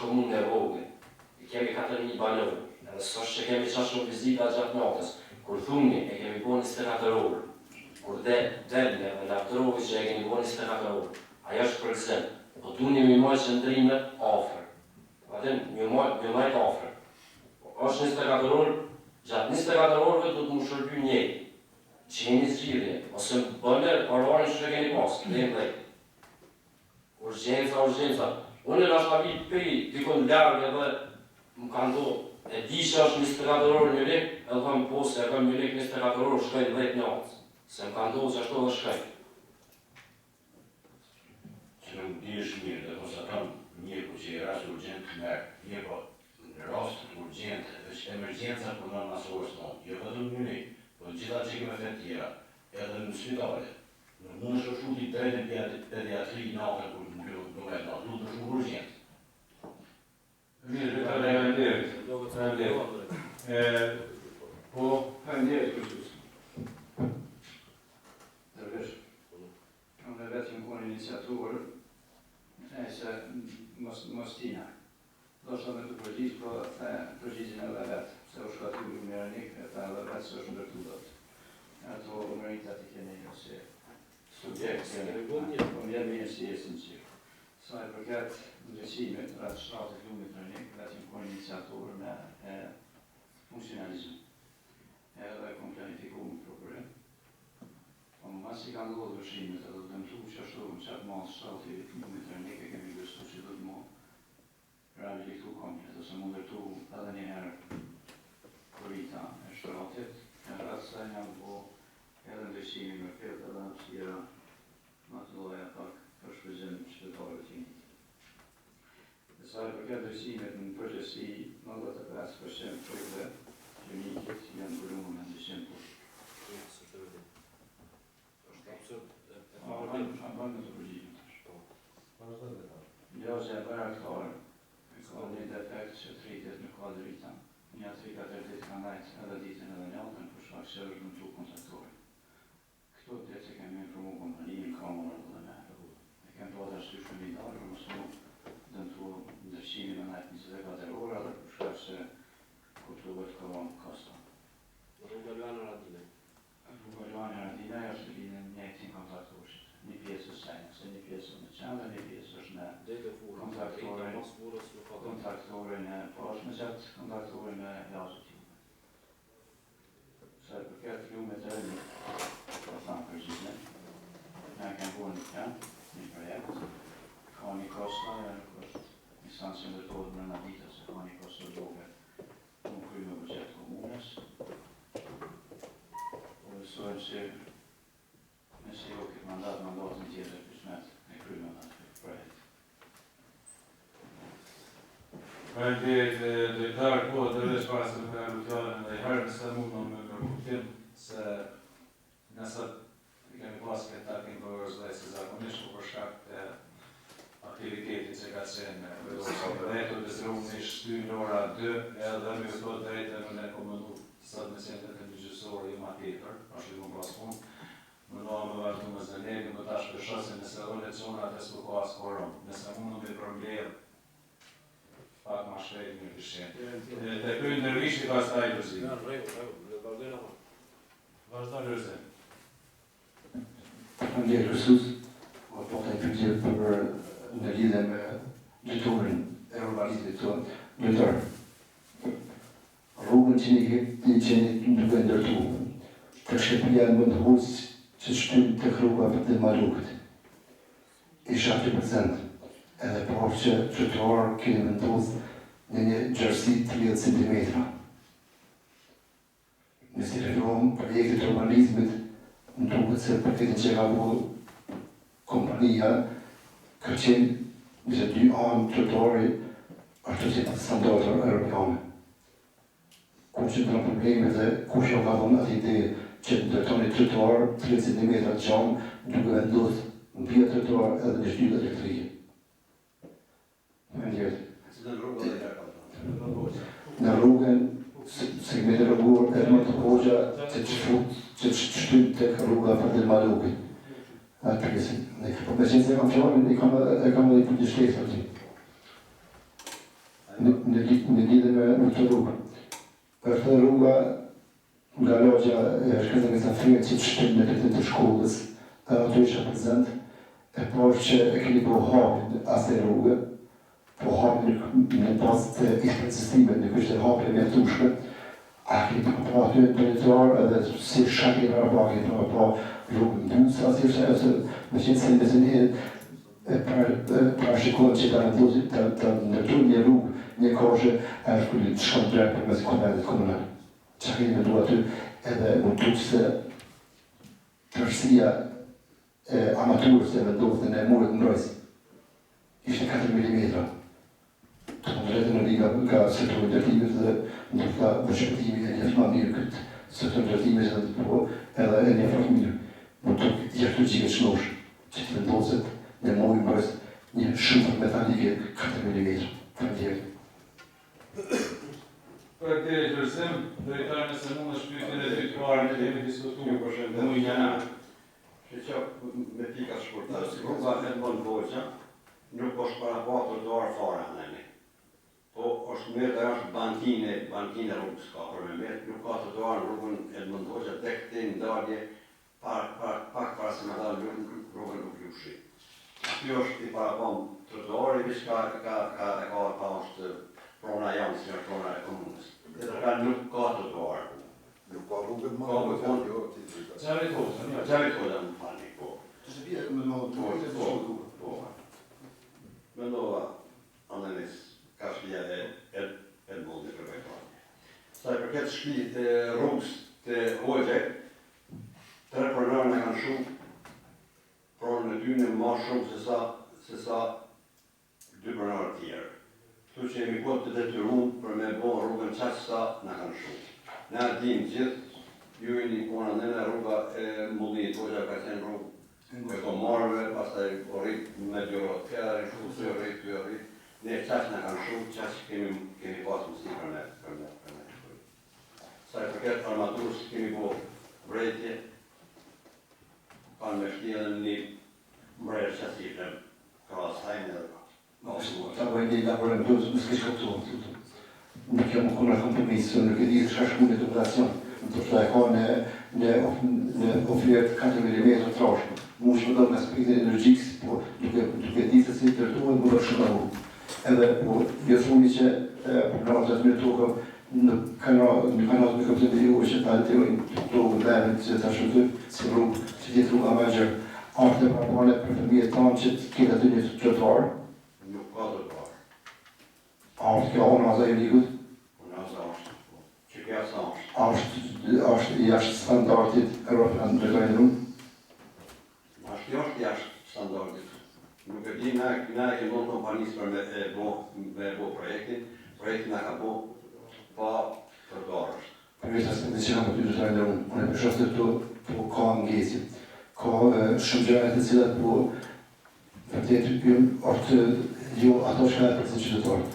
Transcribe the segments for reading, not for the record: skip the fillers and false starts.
komunë e vogël. Kemi 4.000 banorë, edhe s'është që kemi qa shumë vizita gjatë natës. Kur thumni e kemi bo 24 orë, kur delme dhe laftrovi që e kemi bo 24 orë, ajo është për gëzim, po duni mi majtë qëndrime afer. Vadim, mi majtë afer. është 24 orë, gjatë 24 orëve do të më shërby njëri, që jeni zgjidhje, ose më bëller, parvarin që keni pas, dhe më dhejtë. Urgjenca. Unë në është avit pëj, dikon lërgë edhe më ka ndohë, e di që është 24 orë një lik, edhe thëmë po se e kam një lik 24 orë, shkajnë 10 një atës, se më ka ndohë që ashtu dhe shkajnë. Që në më dish mirë dhe konstatam njëku që i rast urgent të merë, njëko në rast urgent, është emergjenca për në masorës në, jo vetëm një lik, po gjitha që keme fet tjera, edhe në spitale. Në mund është shuti drejt në pediatri në atë kur në kjo në vetë në, du të shumë urgent. Mirë, po, faleminderit Kërsus. Dërvesh, unë vetë më konë iniciaturë, e se mos tina. Do shtë me të përgjith, po përgjithin edhe vetë, se u shkatu u mërënik, e ta edhe vetë se është ndërtu dot. Ato u mërënitat i kene një ose subjekt, po mjerë mirë si jesin qirë. Sa e përket ndryshimit, rrët shtratë të lumit mërënik, vetë më konë iniciaturë me funksionalizm. Edhe kom planifiku më prokurim. Po më mas i ka ndodhë vëshimit, edhe të dëmtu që ashtu në qatë masë shtratë të lumit mërënik, e kemi gëstu që do të mo rehabilitu komplet, ose më ndërtu edhe njëherë korita e shtratit, e rrët se një po edhe ndryshimi më këtë edhe në tjera më të doja pak për shpëzim qytetarëve të njëti. Dhe sa e përket ndryshimit në përgjësi 95% projekte që njëkit janë përrumë me ndryshim për. është absurd. Banë në të përgjimit është. Jo që e për aktarë, ka një defekt që të rritet në kodë rritan. Një 3-4 ditë ka ndajt edhe ditën edhe njotën, për shfaq që është në tu kontaktorin. Këto të që kemi informu kompaninë, kamerën dhe me. E kemë po të ashtu shumitarë, për mësë mu dëmtu ndërshimi me najtë 24 ora, dhe për shfaq që kuptuvet ka kosta. Rruga Luana Radinaj. Rruga Luana Radinaj është linë njëjtin kontaktorshit. Një pjesë është sajnë, se një pjesë në qendër, një pjesë është në kontaktorin e pashë me qatë, kontaktorin e jashtë tjume. Se përket flumet e një, po thamë përgjithne, ne kemë bërë një projekt, ka një kosta, nuk është një sanë që ndërtojnë në nabita, se ka një kosta doge, nuk kryjë me budget komunës, po besojnë që nëse jo këtë mandatën tjetër përshmet e kryjë me atë projekt. Faleminderit drejtar, po të vesh para se më kanë fjallën edhe herë nëse mund me kuptim se nësët kemi pas këtë takim për vërzlej se zakonisht për shkak të aktivitetit që ka qenë vetur dhe se unë i shty në ora 2 edhe me këto drejtë në komendu sot me qendrën e gjyqësore i ma tjetër, ashtu më pas punë. Më noha me vazhdu me zënjeri, më ta shpeshosin nëse o lecionat e s'po ka as korom, nëse mundë me përmbledh pak ma shkrejt një këshin. Të këj ndërvishti ka s'ta i lëzi. Vazhdo lëzi. Ndje Kërsus, po të pyetje për në lidhe me gjytorin e urbanizmit të gjytor. Rrugën që një duke ndërtu, të Shqipëria në mund hus që shtymë të rruga për të malukët. I 70%, edhe por që qytetarë keni vendosë në një gjërësi 30 cm. Nësi referohem projektit urbanizmit, në duket se paketin që ka bu kompania ka qenë nëse 2 anë qytetari ashtu si standardet europiane. Ku që të në probleme dhe kush jo ka thonë atë ide që të ndërtoni qytetar 30 cm gjamë duke vendosë në pia qytetar edhe në shtyllë elektrike. Në rrugën segmentin rrugor e më të hoxha që shtymë të rruga për të malukit. Atë pjesin. Po me qenë se kam fjallin, e kam edhe i për të shtetë. në lidhje me këtë rrugë. Është rruga nga logja e shkretën e Zafirë që të shpim në këtë të shkollës, ato isha prezent, e por që e keni po hapin asë rrugë, po hapin në bazë të eksprecistime, në kështë e hapin e mjaftueshme, a keni po aty në territor edhe si shakri në Arabak, keni po rrugën Busë, asë është me qenë se në mesin pra shikohet që të ndërtu një rrugë, një koshe, a është kullit të shkon drejt për mes komendet komunale. Që keni me duha ty edhe më të se tërësia e amaturës e vendosën e muret mbrojtës. Ishte 4 mm. Të më drejtë në liga nga sektorin ndërtimit dhe në të vëshkëtimi e një ma mirë këtë sektor ndërtimit dhe të po edhe e një fakt mirë. Më të jashtë të gjikët shnosh që të vendosët në muret mbrojtës një shëmër metalike 4 mm. Për të drejtësim, drejtari nëse mund është pyetjen e dytë parë që kemi diskutuar në muajin janar. Që me pika shkurta, rruga Edmond Hoxha nuk është para pa trotuar fare anëni. Po është mirë dhe është bankine rrugës ka për me mirë, nuk ka trotuar në rrugën Edmond Hoxha tek të ndarje pak para se me dalë rrugën nuk Lushi. Kjo është i para pa trotuari, vish ka është prona janë, si është prona e komunës. Dhe të ka nuk ka trotuar. Nuk ka rrugët më Ka rrugët jo, ti Çfarë thotë? Gjavit Hoxha më falni, po. Që se bje me në Po. Mendova anënis ka shpia e Edmundi për vejtoni. Sa i përket shpi të rrugës të Hoxhe, 3 pronarë në kanë shumë, pronën e tyne ma shumë se sa 2 pronarë tjerë. Kështu që jemi kohë të detyruar për me bo rrugën qaq sa në kanë shumë. Ne dim gjithë, ju e një kona në rruga e Mullinit Hoxha ka qenë rrugë e komarëve, pastaj o rritë me gjorot tjera, rritë o rritë. Ne qaq në kanë shumë, qaq kemi pas mësi për me. Sa i përket armaturës kemi bo vrejtje, kanë me shtia në një mbrejrë qasitëm, krasajnë edhe Ta bëjnë një laborem të në s'ke shkëptuar. Nuk jam kuna kompromisë, nuk e di të shka shkune të operacion. Në të shta e ka në ofrijet 4 mm trashë. Mu shme do në aspektin energjikës, po duke di se si të tërtuën, mu do shumë në edhe, po, vjetësumi që programat të mirë tokë, nuk kanë me këpëtë të ju, që ta të të vëdhevën që të shëtëm, si rrugë, që tjetë rrugë amajgjër, artë e parapane për fëmijët tanë që të kjetë aty një trotuar. nuk ka trotuar. Artë kjo ona aza e ligut, Unë asë është, që kja sa është. është jashtë standardit Europian drejtojnë rrugë. Kjo është jashtë standardit. Nuk e di, na e kemi kompanisë për me bo projektin na ka bo pa trotuarës. Përveç asë në që kam për ty drejtojnë rrugë, unë e përshostë të po ka ngesi, ka shumëgjërat e cilat po vërtet është jo ato shka e përse qytetarë.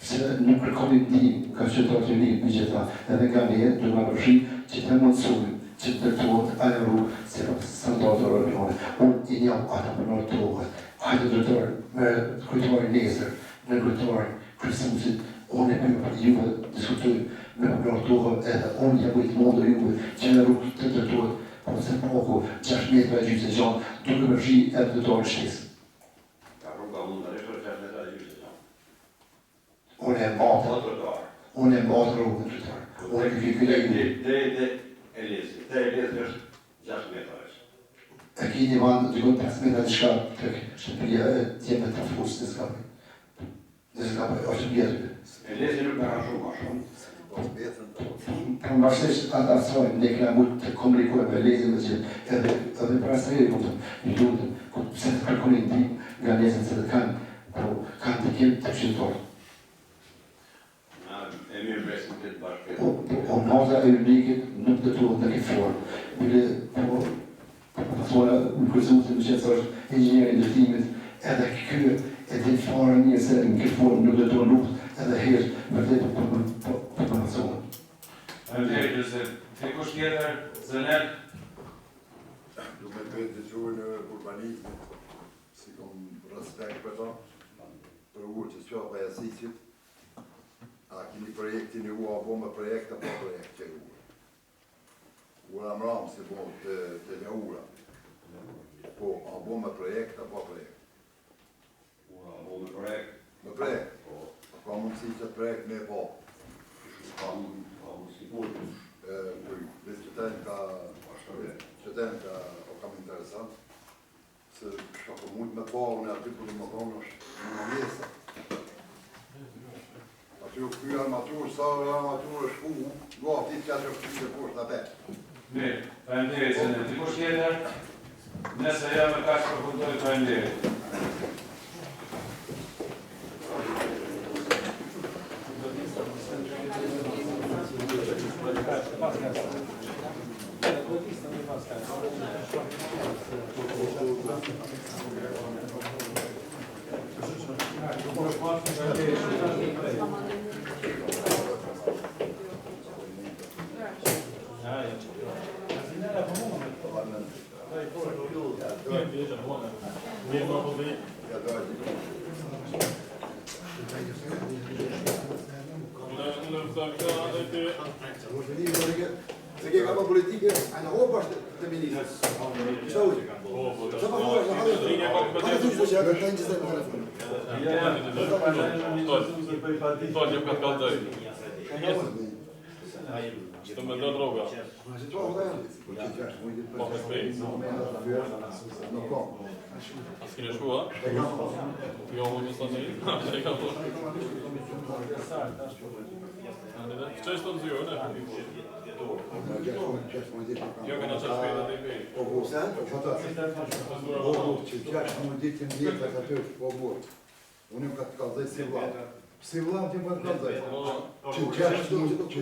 Se nuk kërkoni ndim ka qytetarë të një në gjitha, edhe nga ne do nga përshi që të mundësojnë që të dërtuat ajo rrugë si standardet europiane. Unë i njëm ata përnarë të tohet. Hajde drejtarë me kujtuarin nesër, me kujtuarin Kristëmusit, unë e për juve diskutojnë me përnarë të tohet edhe unë jam ujtë mundër juve që në rrugë të dërtuat, po se poko 6 metra e gjyqë se gjanë, duke përshi edhe drejtarë shnesë. Ka rruga mund të rishtë 6 metra e gjyqë se gjanë. Unë e matë. Pa trotuar. Unë e matë rrugën drejtarë. Unë e Dhe Elisi. Dhe Elisi është 6 metra është. e ki një vanë të gënë 5 metra të shka të shtëpia e tjeme të fusë në skapë. Në skapë, është bjerë. Elisi nuk ka shumë ma shumë. Për më bashkësht atë asojnë, ne këna mund të komunikojnë me lezime që edhe për asë rejë, një lundën, se të kërkoni ndim nga lezën se të kanë të kjemë të qytetarë. E mirë presim këtë bashkët. O nata e unikit nuk të tuhet në këtë formë. Bile, po thola, në kërëzutë në qëtës është inxinjeri i ndërtimit, edhe kjo e din fare një se në këtë formë nuk të tuhet luft, edhe herë vërdet për përmaconë. Faleminderit se dikush tjetër, Zenet. Du me të dëgjuar në urbanizmit, si kom respekt për ta, për urë që s'qa për jasisit, A keni projektin ju a bo me projekt apo projekt të ju? Ura më ramë si bo të një ura. Po, a bo me projekt apo projekt? Ura, bo me projekt. Me projekt? Po. Ka mundësi që projekt me po? Ka mundësi po. Qytetin ka o kam interesant, se ka po mund me pa unë aty për më thonë është në mjesa. Aty u këpy armatur, sa armatur është ku, gati që atë është që poshtë atë. Mirë, faleminderit se në dikush tjetër. Nëse jam me kaq përfundoj, faleminderit. Se ke kama politike, a në hopë është të ministrës. Qëta ujë? Qëta pa hopë është në hadë? Pa në tushtë që të në gjithë të telefonë. Što me do droga? A s'kine shkua? Jo, më sa në i ka po. Që është të nëzio, ne? Jo, këna që shpejta të i pej. Po, po, që qashtë më ditë në vjetë të të po, po. Unë ka të kalzaj si vlad. Si vlad që për kalzaj. Që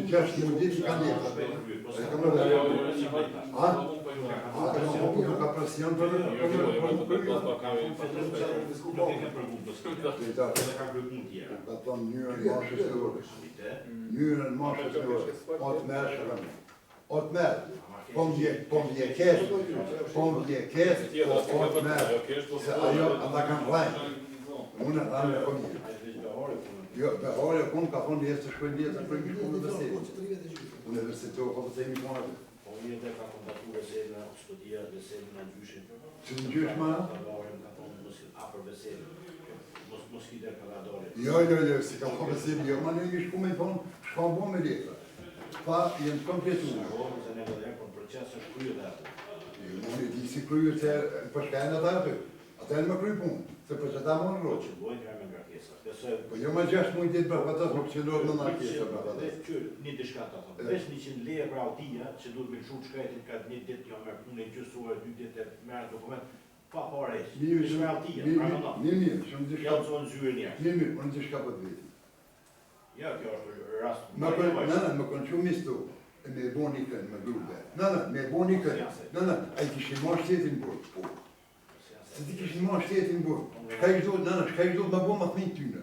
qashtë më ditë ka njëtë. E ka më dhe. A? A, ka presion për ka thonë njërën mashës të vërës. Njërën mashës të vërës. Otë merë shërën. Otë merë. Po m'vje kesë. Po m'vje kesë. Po otë merë. Se ajo ata kanë vlajnë. Unë e thamë e fëmijë. Jo, beharja kun ka thonë jesë të shkojnë vjetë të shkojnë shkojnë universitet. Universitet o të sejmi konë atë. Po një dhe ka kontatu veselë në studia, veselë në gjyshin. Që në gjysh ma? Ka barën ka thonë apër veselë. Mos ki dhe ka da dole. Jo, si ka thonë veselë, jo, ma në një shku me i thonë, shka bo me letra. Pa, jenë kompletu. Se ne dhe kon proces është kryo dhe atë. Unë e di si kryo të përshkajnë atë atë. Atë e në më kryj punë, se për që ta më në roqë. Që bojnë kërë me ngarkesa. Po jo ma 6 mujtë ditë për patat, më pëqendohet në ngarkesa për patat. Qërë, një dishka të thonë. Vesh 100 leje për autia, që duhet me lëshu shkretin ka një ditë, jo me punë e gjësuar, 2 ditë e merë dokument, pa pare e që. Ishme autia, pra më në. Mirë, shumë dishka. Ja të zonë zyre njerë. Mirë, unë dishka për të veti. Ja, kjo është rast. Më kënë që mistu, me bo një kënë, me grube. Me bo një kënë. A i kishë ma shtetin burë. Se ti kishë ma shtetin burë. Shka i shduhet me bo më thminë tynë.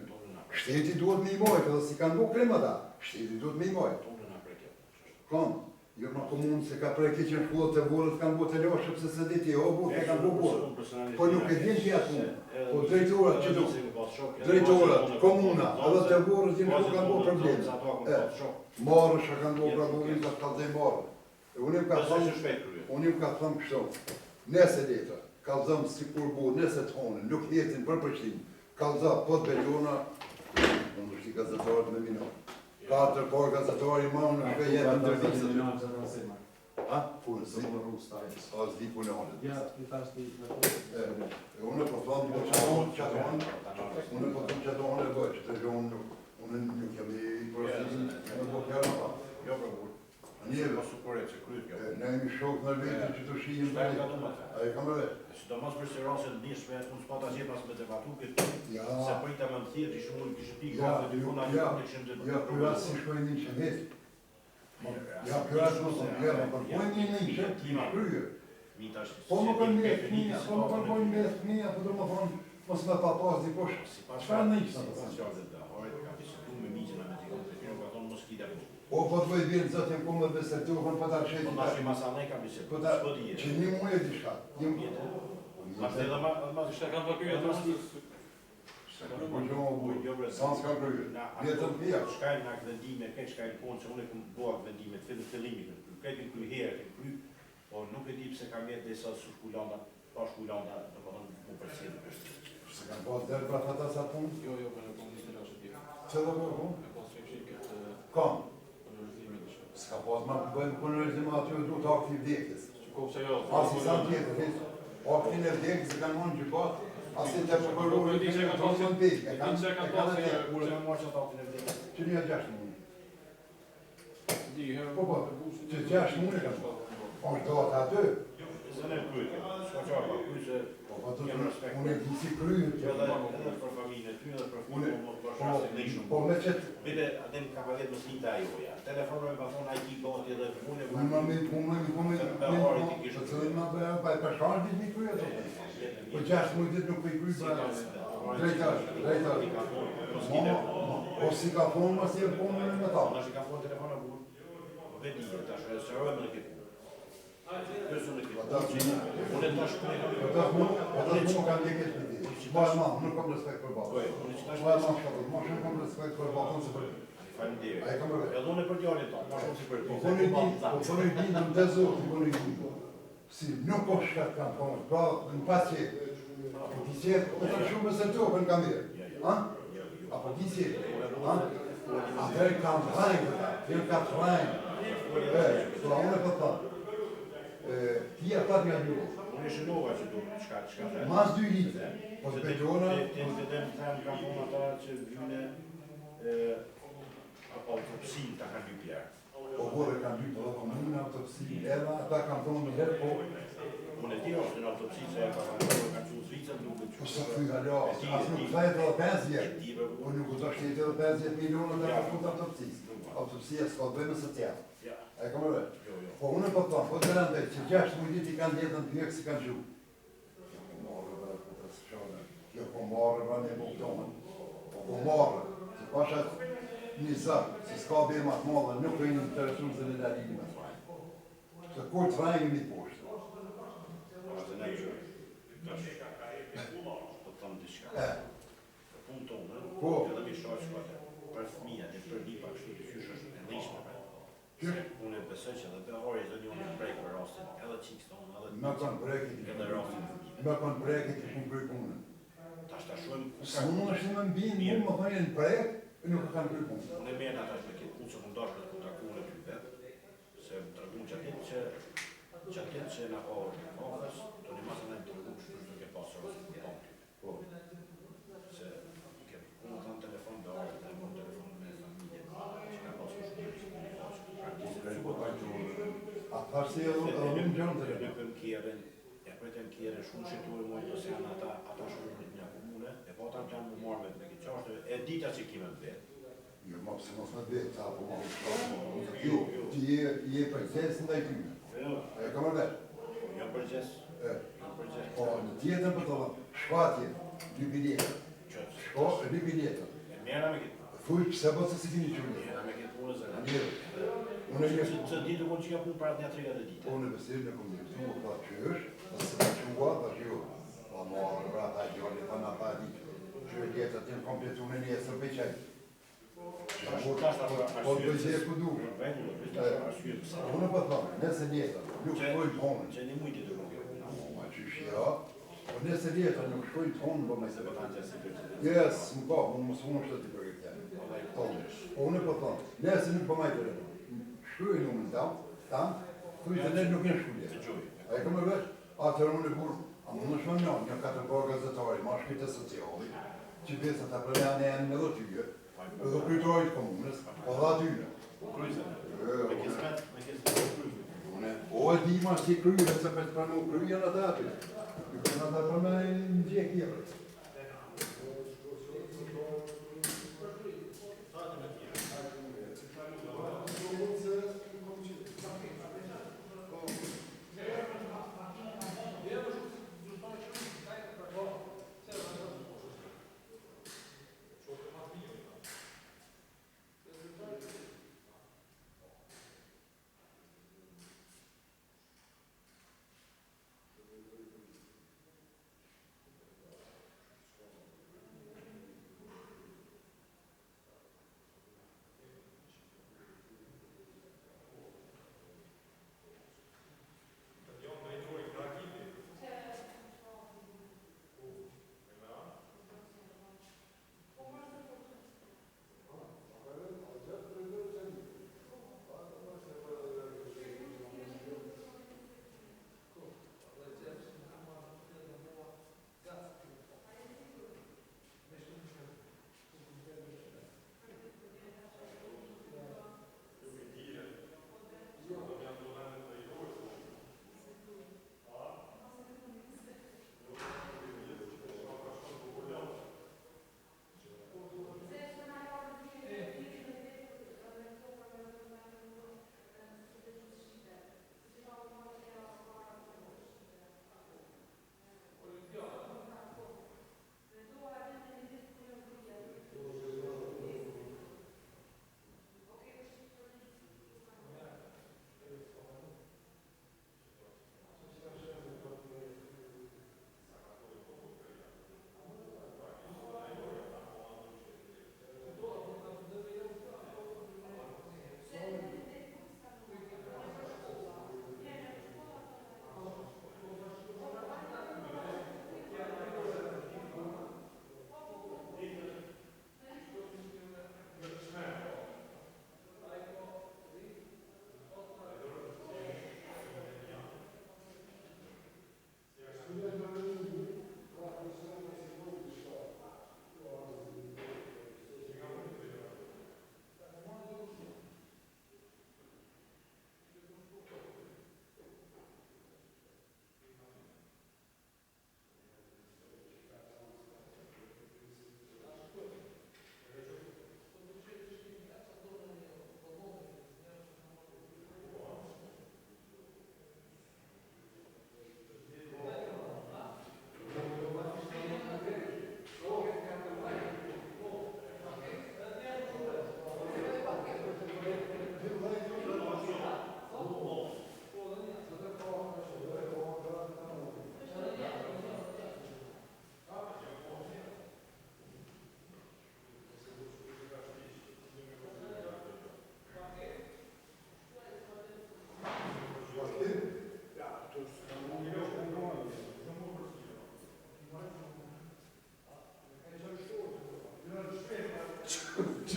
Shteti duhet me i mojtë, edhe si kanë bo krema ta. Shteti duhet me i mojtë. Kom, jo ma komunë se ka prej këtë që në shkullët e borët kanë bo të ljoshë, pëse se diti, o bo, të kanë bo borët. Po nuk e din që jatë punë. Po drejtorat që du. Drejtorat, komuna, edhe të borët që në shkullë kanë bo probleme. Marë shë kanë bo probleme, ka të kalzej marë. Unë im ka thëmë kështu, nese letra, kalzëm si kur bo, nese të honën, nuk jetin për përshin, kalza po të bejona, unë është i gazetarët me mino. 4 por gazetari ma unë shpe jetë në tërvisët. Ha? Punë, si? A zdi punë e honët. Unë po thonë që atë honë, unë po thonë që atë honë e bëjë, që të gjonë, unë nuk jam i përësin, në po kjarë në pa. Jo për burë. Njeve, ne jemi shokë në vetë që të shihim të një. A e kam e vetë. Do mos për se rasën njëshme, unë s'pata që pas me debatu këtë, se pëjta me më thirë, ishë mund kështë pikë, dhe dy kona një të kështë të ja, për asë si shkojnë një që vetë. Ja, për asë mos të përpojnë një që të kryë. Po më kënë me fëmija, po më përpojnë me fëmija, po do më thonë, mos me papas dikosh. Qëfar në ishë? O, po të vojë bjerë të zëtë në kumë dhe besër të uħën për të arsheti. Po nashë i masanej ka bisë, Po të që një muaj e di shka. Ma të edhe ma të shte kanë për kërë të Sans ka kryer. Vjetën pia. Shkajnë nga vendime, këtë shkajnë konë që unë e këmë bëha vendime të fillimit, këtë kry herë, këtë kry, po nuk e di pse kam jetë dhe sa su shkullanda, pa shkullanda, në më dhëmë më përcjellë. Se kanë pas dherë pra fata sa punë? Jo, për në komë një që tjera. Që dhe bërë punë? E pas që këtë Kam. punërëzimi të shumë. S'ka pas ma bëjmë punërëzim aty du të aktiv vdekjes. Që kohë që jo, Asi sa tjetër, aktin e vdekjes e kanë mund gjykat, asi të përpërurë, Di që ka pas në pik, e kanë e Ure me marë që ta këtë në vdekje. që një 6 mune. Di, herë... Po, që 6 mune kanë po. Po, është do të aty. Se ne kryke, s'ka qarë, kryse, Po, unë e di si kryet. edhe për familje ty, edhe për fund, për shasë të nëshëm. Po, me qëtë, Vite, adem ka valet më slita ajoja. Telefonoj ma thonë IT gati edhe unë unë më me të cilin ma bëja, pa e përshash ditë një kryet. Po 6 mune ditë nuk për i kryet, drejtar. O si ka thonë, ma si e punë në ta. Tash i ka thonë telefona bukur. Vedi, tash e sërojme në këtë. Kësë në këtë. Unë e tash Po tash mu kanë dike të piti. Ma e ma, nuk kam respekt për babë. Ma e ma shkatër, ma shumë kam respekt për babën se për ti. Faleminderit. A e kam rrë. Edhe unë për djalin tonë, ma shumë si për Po ty. koni di në të zotë, po koni di. Si nuk o shkat kam thonë, pra në pas qetë. Po ti qetë, po të shumë se to, për në kam mirë. Apo ti qetë. Atëherë kam trajnë, të ka trajnë. Pra unë e për thënë. Ti e pat nga një. Unë e shënova që du, qka të Mas 2 litë, po të petjona... Të vedem të them kam thonë ata që vyne autopsin të kanë 2 pjerë. Po bore kanë 2 të komunë autopsi, edhe ata kanë thonë në herë, po... Unë e ti është në autopsi se ka kanë që Zvicën duke që... Po sa kuj halja, asë nuk thajt edhe 5 vjetë. Po nuk u të shtetë edhe 50 milionë dhe ka fut autopsisë. Autopsia s'ka të bëjmë së tjerë. E kam rrë? Po unë po thonë, po të rëndaj që 6 mujtit i kanë jetën të vjekë si kanë gjuhë. Jo po marrë vë një buktonë. Po marrë, se pashat një zërë, se s'ka bema të madhe, nuk e një interesuar se në dalimi me të rajnë. Se kur të rajnë një poshtë. Ashtë në që, po të thëmë diçka. Punë tonë, edhe mi shaqë shkate, për fëmijat e për një pak shtu të qysh është e ndishme. Unë e besoj që edhe behore e zëni unë brejk për rastin, edhe qikës tonë, edhe rastin. Me kanë brekit i shumë kërë punën. Ta shta shumë... Së mund është në mbinë, më thënë në brek, e nuk kanë kërë punën. Unë e mërë në ata që me këtë punë që më dashë me të kontaktu në ty vetë, se më të rëgun që atin që në ofës, të një masë në të rëgun që të ke pasë rësë në tonë ty. Po. Se ke punë të në telefon dhe orë, dhe në telefon me familje, që ka pasë A thash si edhe unë gjonë të rëgjë. Në Kjevën, e pretëm Kjevën shumë shqiptore mojë të se janë ata shumë një komune, e po ta më qanë më marrë me këtë qashtë, e dita që kime më vetë. Jo, ma pëse mos me vetë, ta po ma më jo, ti je përgjes në dajtyme. E kam e vetë. Jo përgjes. Po, në tjetën për të dhe, shkatje, 2 biletët. Shko, 2 biletët. E mjera me këtë. Thuj, pëse po se si kini qërë. Mjera me këtë punë zërë. Mirë. Unë e Që ditë unë që ka punë parat një 3 ditë. Unë e besirë në këmë njëtu, ta që është, ta se ta qua, ta që jo. Pa marë, rata, gjolli, ta në ta ditë. Që e djetë atë në kompletu në një sër për qajtë. Po të bëjtë ku du. Unë po thonë, nëse njëta, nuk shkojnë tonën. Që një mujtë të nuk e. Ma që shira, po nëse njëta nuk shkojnë tonën, po me se Se betan që si për që. Yes, më ka, unë më së është të të përgjëtja. Po unë po thonë, nëse nuk po majtë rëmë. Shkruaj numrin tam, thuj se ne nuk jenë shkullje. A e këmë e vesh? Atër unë e burë, a më në shumë njën, një 4 borë gazetari, ma shkite sociali, që besën të prejane e në edhe tyje, edhe krytojt komunës, o dhe atyre. Me kismet, O e di ma si kryjë, se për të pranu kryjën atë aty. Kryjën atë për me në gjekë jepër.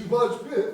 bash për.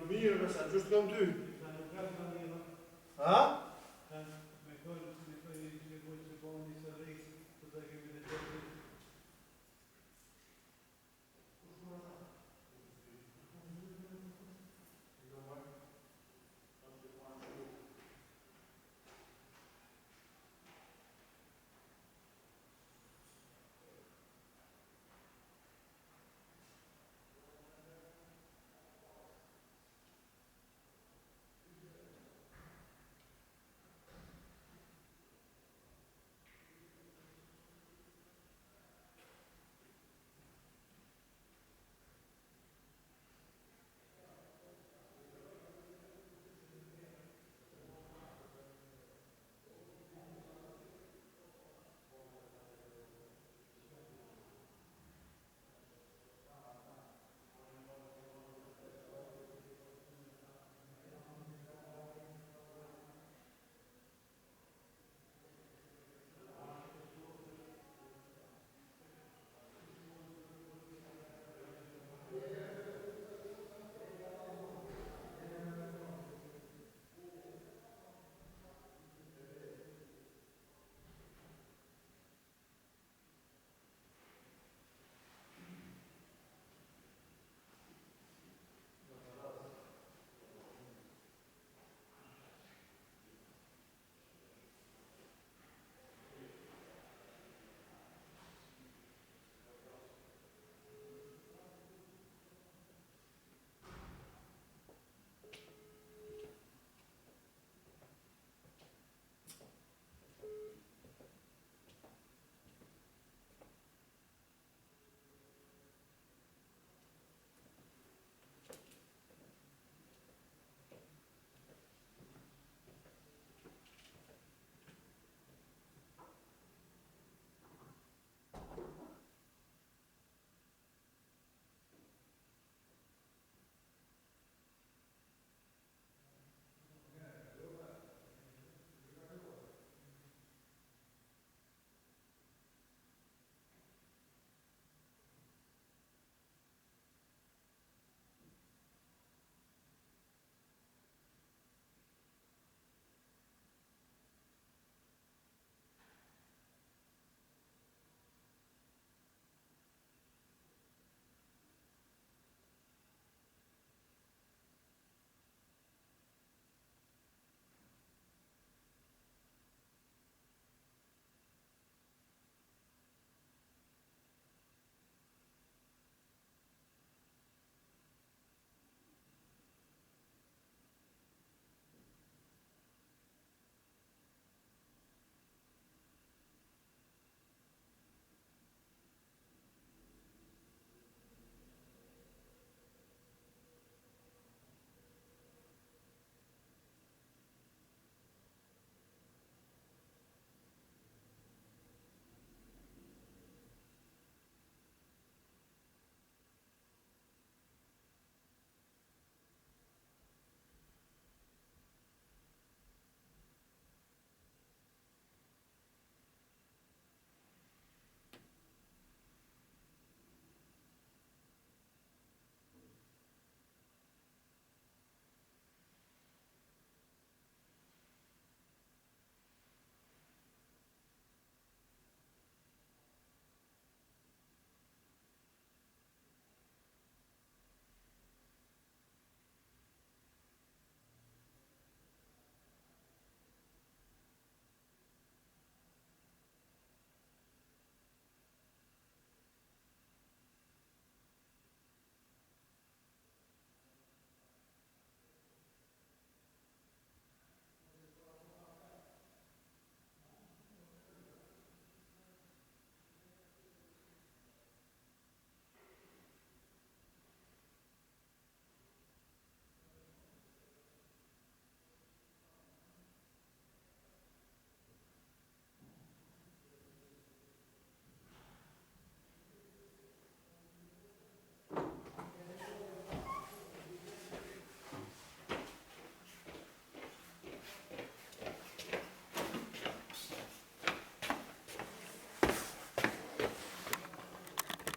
Mirë, nësa, gjështë kam ty. Ha?